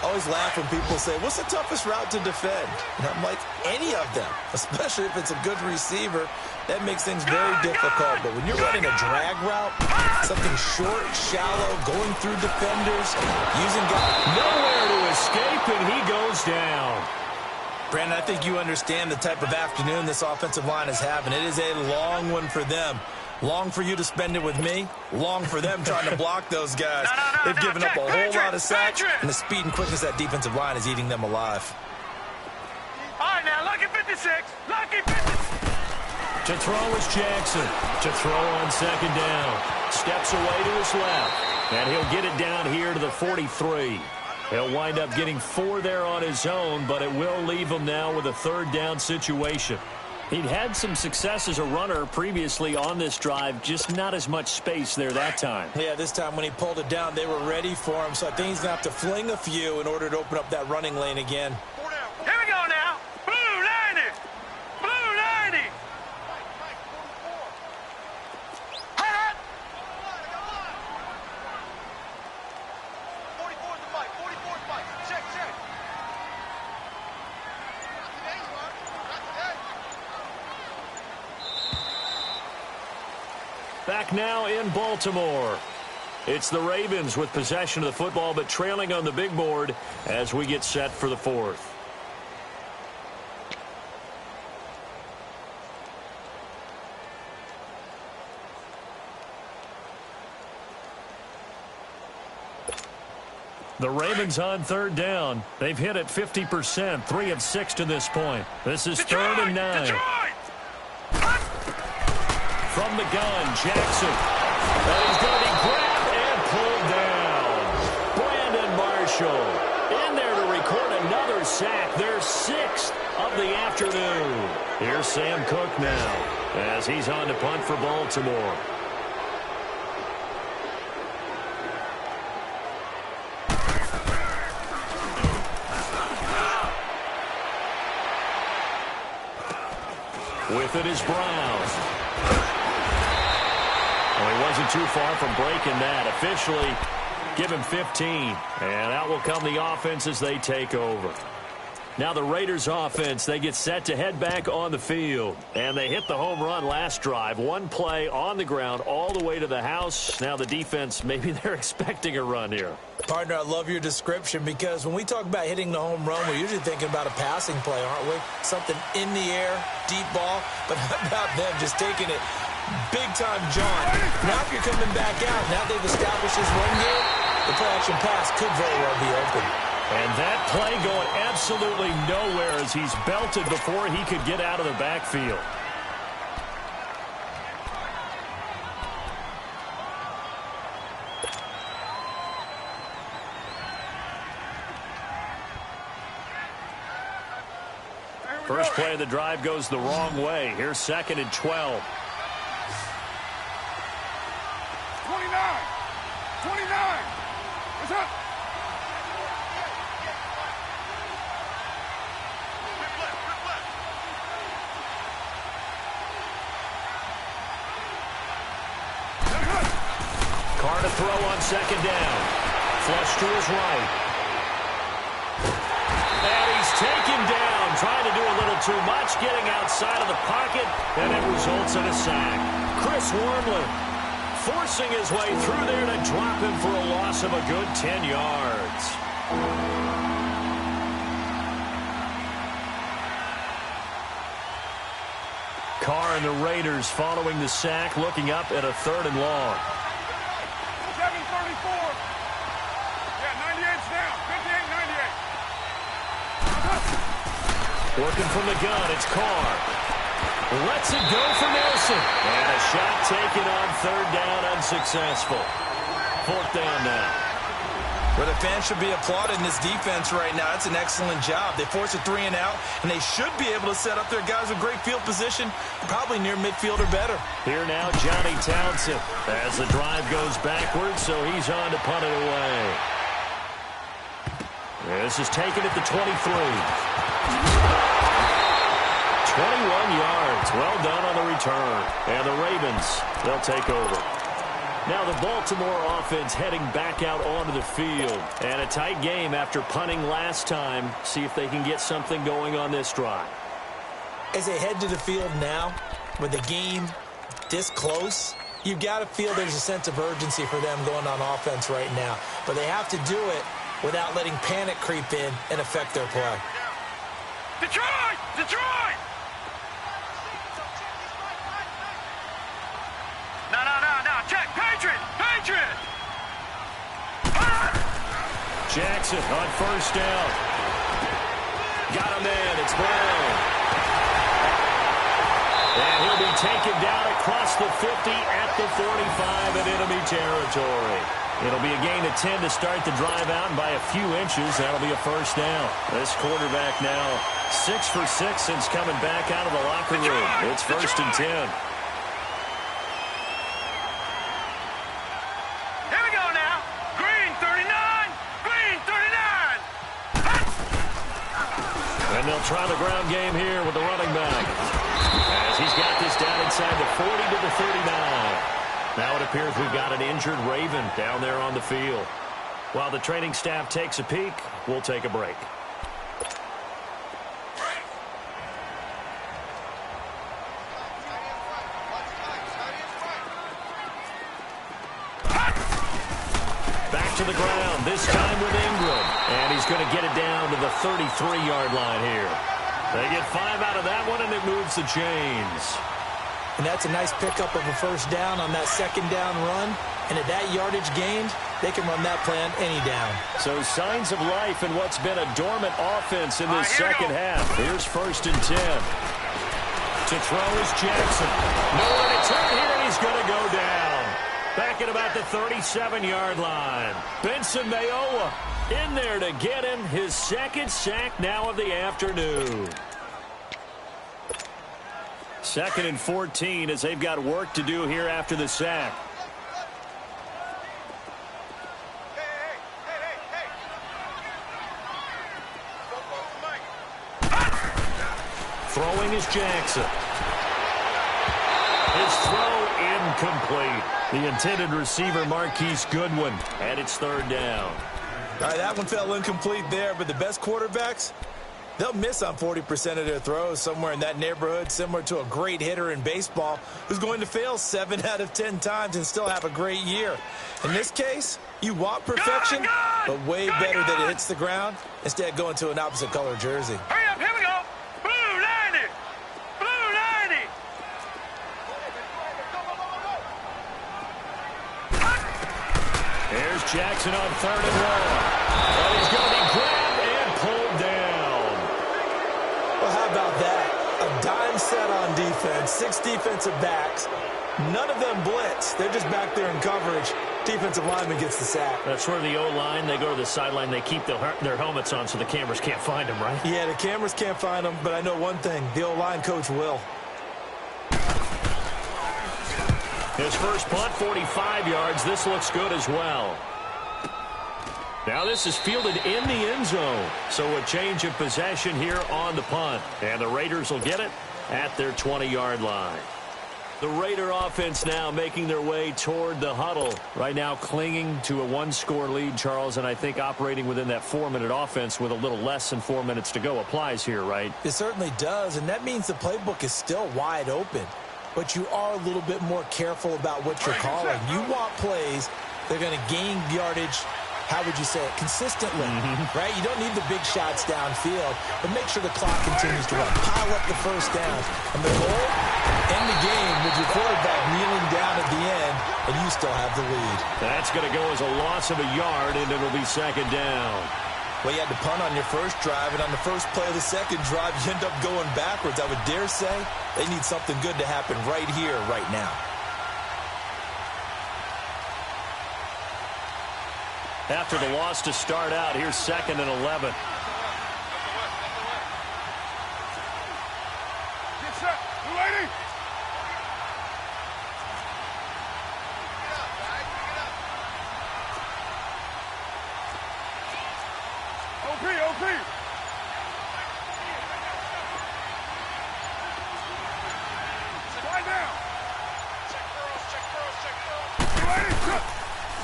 Speaker 2: I always laugh when people say, what's the toughest route to defend? And I'm like, any of them, especially if it's a good receiver. That makes things very difficult. But when you're running a drag route, something short, shallow, going through defenders, using guys,
Speaker 1: nowhere to escape, and he goes down.
Speaker 2: Brandon, I think you understand the type of afternoon this offensive line is having. It is a long one for them. Long for you to spend it with me. Long for them trying to block those guys. They've given up a whole lot of sacks, and the speed and quickness of that defensive line is eating them alive.
Speaker 3: All right, now, lucky 56. Lucky 56.
Speaker 1: To throw is Jackson. To throw on 2nd down. Steps away to his left. And he'll get it down here to the 43. He'll wind up getting 4 there on his own, but it will leave him now with a 3rd down situation. He'd had some success as a runner previously on this drive, just not as much space there that time.
Speaker 2: Yeah, this time when he pulled it down, they were ready for him, so I think he's going to have to fling a few in order to open up that running lane again.
Speaker 3: Here we go now. Blue 90. Blue 90. Hot. 44 is the fight. 44 is the fight. Check. Not today, you are. Not today.
Speaker 1: Back now in Baltimore. It's the Ravens with possession of the football, but trailing on the big board as we get set for the fourth. The Ravens on third down. They've hit it 50%, 3 of 6 to this point. This is
Speaker 3: Detroit,
Speaker 1: 3rd and 9.
Speaker 3: Detroit.
Speaker 1: From the gun, Jackson. And he's going to be grabbed and pulled down. Brandon Marshall in there to record another sack. Their 6th of the afternoon. Here's Sam Cook now as he's on to punt for Baltimore. With it is Brown. Well, he wasn't too far from breaking that. Officially, give him 15. And out will come the offense as they take over. Now the Raiders offense, they get set to head back on the field. And they hit the home run last drive. One play on the ground all the way to the house. Now the defense, maybe they're expecting a run here.
Speaker 2: Partner, I love your description because when we talk about hitting the home run, we're usually thinking about a passing play, aren't we? Something in the air, deep ball. But how about them just taking it big-time John? Now if you're coming back out, now they've established this run game, the play-action pass could very well be open.
Speaker 1: And that play going absolutely nowhere as he's belted before he could get out of the backfield. First play of the drive goes the wrong way. Here's 2nd and 12.
Speaker 3: 29. 29. What's up?
Speaker 1: Carr to throw on 2nd down. Flush to his right. And he's taken down, trying to do a little too much, getting outside of the pocket, and it results in a sack. Chris Wormley forcing his way through there to drop him for a loss of a good 10 yards. Carr and the Raiders following the sack, looking up at a 3rd and long.
Speaker 3: 7:34. Yeah, 98's down. 58, 98.
Speaker 1: Working from the gun, it's Carr. Lets it go for Nelson. And a shot taken on 3rd down, unsuccessful. 4th down now.
Speaker 2: Well, the fans should be applauding this defense right now. It's an excellent job. They force a 3 and out, and they should be able to set up their guys with great field position, probably near midfield or better.
Speaker 1: Here now, Johnny Townsend as the drive goes backwards, so he's on to punt it away. This is taken at the 23. 21 yards. Well done on the return. And the Ravens, they'll take over. Now the Baltimore offense heading back out onto the field. And a tight game after punting last time. See if they can get something going on this drive.
Speaker 2: As they head to the field now, with the game this close, you've got to feel there's a sense of urgency for them going on offense right now. But they have to do it without letting panic creep in and affect their play.
Speaker 3: Detroit! Detroit! No. Check. Patriot! Patriot!
Speaker 1: Jackson on 1st down. Got him in. It's Brown. And he'll be taken down across the 50 at the 45 in enemy territory. It'll be a gain of 10 to start the drive out, and by a few inches, that'll be a 1st down. This quarterback now 6 for 6 since coming back out of the locker room. It's 1st and 10.
Speaker 3: Here we go now. Green 39. Green 39.
Speaker 1: And they'll try the ground game here with the running back. As he's got this down inside the 40 to the 39. Now it appears we've got an injured Raven down there on the field. While the training staff takes a peek, we'll take a break. Back to the ground, this time with Ingram. And he's going to get it down to the 33-yard line here. They get 5 out of that one, and it moves the chains.
Speaker 2: And that's a nice pickup of a first down on that second down run. And at that yardage gained, they can run that play on any down.
Speaker 1: So signs of life in what's been a dormant offense in this second half. Here's 1st and 10. To throw is Jackson. Nowhere to turn here, and he's going to go down. Back at about the 37-yard line. Benson Mayowa in there to get him his second sack now of the afternoon. 2nd and 14 as they've got work to do here after the sack. Throwing is Jackson. His throw incomplete. The intended receiver, Marquise Goodwin, and it's 3rd down.
Speaker 2: All right, that one fell incomplete there, but the best quarterbacks, they'll miss on 40% of their throws, somewhere in that neighborhood, similar to a great hitter in baseball who's going to fail 7 out of 10 times and still have a great year. In this case, you want perfection, but way better that it hits the ground instead of going to an opposite color jersey.
Speaker 3: Hurry up, here we go. Blue 90. Blue 90.
Speaker 1: Here's Jackson on 3rd and 1. And he's going to be grabbed and pulled down.
Speaker 2: Well, how about that? A dime set on defense, 6 defensive backs. None of them blitz. They're just back there in coverage. Defensive lineman gets the sack.
Speaker 1: That's where the O-line, they go to the sideline, they keep their helmets on so the cameras can't find them, right?
Speaker 2: Yeah, the cameras can't find them, but I know one thing. The O-line coach will.
Speaker 1: His first punt, 45 yards. This looks good as well. Now this is fielded in the end zone. So a change of possession here on the punt. And the Raiders will get it at their 20-yard line. The Raider offense now making their way toward the huddle. Right now clinging to a 1-score lead, Charles, and I think operating within that 4-minute offense with a little less than 4 minutes to go applies here, right?
Speaker 2: It certainly does, and that means the playbook is still wide open. But you are a little bit more careful about what you're calling. You want plays that are going to gain yardage, how would you say it, consistently, right? You don't need the big shots downfield, but make sure the clock continues to run. Pile up the first downs. And the goal, end the game with your quarterback kneeling down at the end, and you still have the lead.
Speaker 1: That's going to go as a loss of a yard, and it'll be 2nd down.
Speaker 2: Well, you had to punt on your first drive, and on the first play of the second drive, you end up going backwards. I would dare say they need something good to happen right here, right now.
Speaker 1: After the loss to start out, here's 2nd and 11.
Speaker 3: Get set. You ready? OP. Slide down. Check girls. You ready?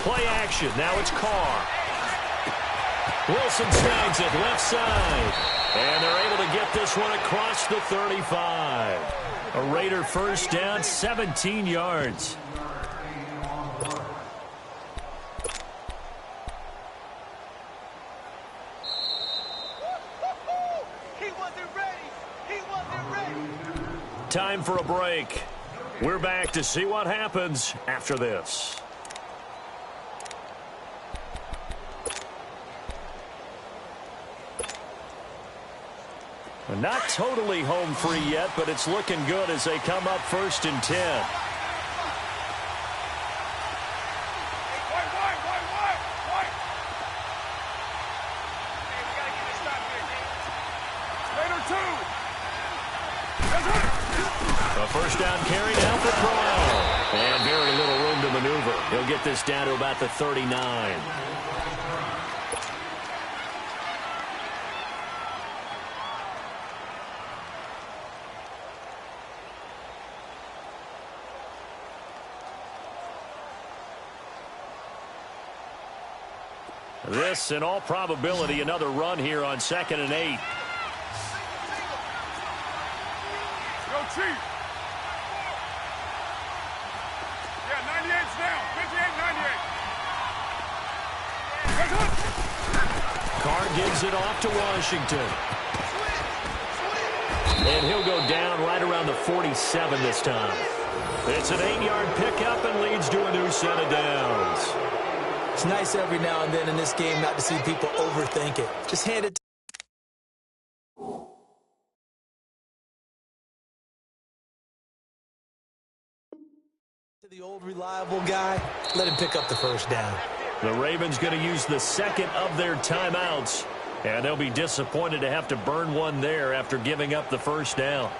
Speaker 1: Play action. Now it's Carr. Wilson snags it left side. And they're able to get this one across the 35. A Raider first down, 17 yards. Time for a break. We're back to see what happens after this. Not totally home free yet, but it's looking good as they come up 1st and 10.
Speaker 3: Raider 2.
Speaker 1: First down carry now for Crowell. And very little room to maneuver. He'll get this down to about the 39. This, in all probability, another run here on 2nd and 8.
Speaker 3: Go Chief. Yeah, 98's down. 58, 98.
Speaker 1: Carr gives it off to Washington. And he'll go down right around the 47 this time. It's an 8-yard pickup and leads to a new set of downs.
Speaker 2: It's nice every now and then in this game not to see people overthink it. Just hand it to the old reliable guy. Let him pick up the first down.
Speaker 1: The Ravens going to use the second of their timeouts. And they'll be disappointed to have to burn one there after giving up the first down.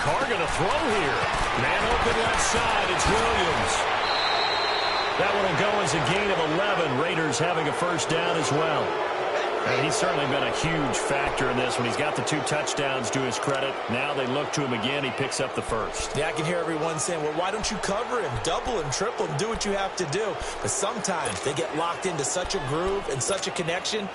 Speaker 1: Carr going to throw here. Man open left side. It's Williams. That one will go as a gain of 11. Raiders having a first down as well. And he's certainly been a huge factor in this one. He's got the 2 touchdowns to his credit. Now they look to him again. He picks up the first.
Speaker 2: Yeah, I can hear everyone saying, well, why don't you cover him? Double him, triple him, do what you have to do. But sometimes they get locked into such a groove and such a connection.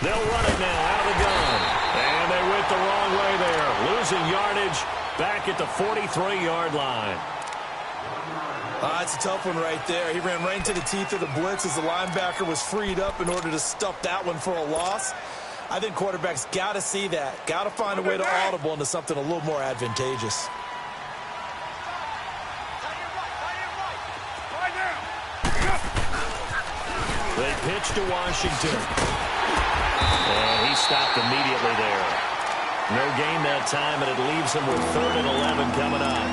Speaker 1: They'll run it now out of the gun. And they went the wrong way there. Losing yardage back at the 43-yard line.
Speaker 2: It's a tough one right there. He ran right into the teeth of the blitz as the linebacker was freed up in order to stuff that one for a loss. I think quarterbacks got to see that. Got to find a way to audible into something a little more advantageous.
Speaker 1: They pitch to Washington. And he stopped immediately there. No gain that time, and it leaves him with 3rd and 11 coming up.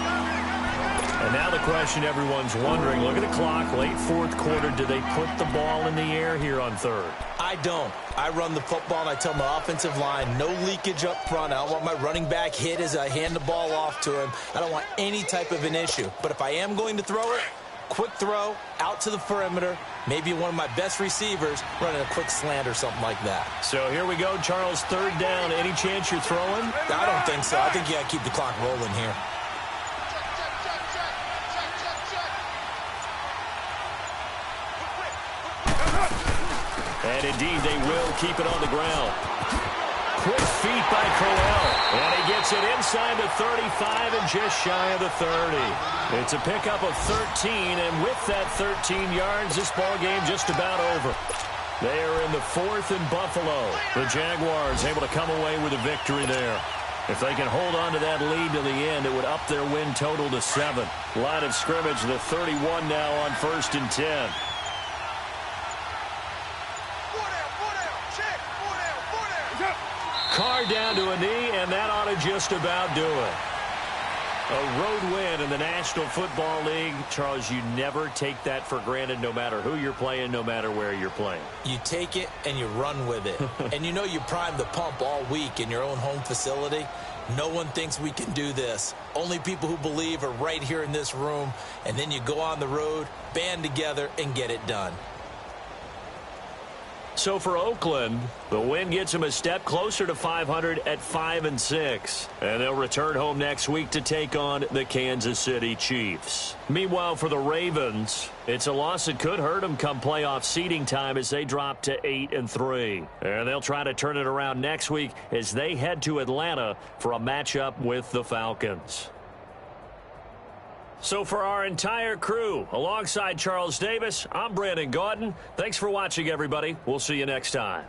Speaker 1: And now the question everyone's wondering, look at the clock, late 4th quarter, do they put the ball in the air here on 3rd?
Speaker 2: I don't. I run the football, and I tell my offensive line, no leakage up front. I don't want my running back hit as I hand the ball off to him. I don't want any type of an issue. But if I am going to throw it, quick throw, out to the perimeter, maybe one of my best receivers running a quick slant or something like that.
Speaker 1: So here we go, Charles, 3rd down. Any chance you're throwing?
Speaker 2: I don't think so. I think you got to keep the clock rolling here.
Speaker 1: And indeed, they will keep it on the ground. Quick feet by Crowell. And he gets it inside the 35 and just shy of the 30. It's a pickup of 13, and with that 13 yards, this ball game just about over. They are in the 4th and Buffalo. The Jaguars able to come away with a victory there. If they can hold on to that lead to the end, it would up their win total to 7. Line of scrimmage, the 31 now on 1st and 10. Carr down to a knee, and that ought to just about do it. A road win in the National Football League. Charles, you never take that for granted, no matter who you're playing, no matter where you're playing.
Speaker 2: You take it and you run with it. And you know you prime the pump all week in your own home facility. No one thinks we can do this. Only people who believe are right here in this room. And then you go on the road, band together, and get it done.
Speaker 1: So for Oakland, the win gets them a step closer to 500 at 5-6. And they'll return home next week to take on the Kansas City Chiefs. Meanwhile, for the Ravens, it's a loss that could hurt them come playoff seeding time as they drop to 8-3. And they'll try to turn it around next week as they head to Atlanta for a matchup with the Falcons. So for our entire crew, alongside Charles Davis, I'm Brandon Gaudin. Thanks for watching, everybody. We'll see you next time.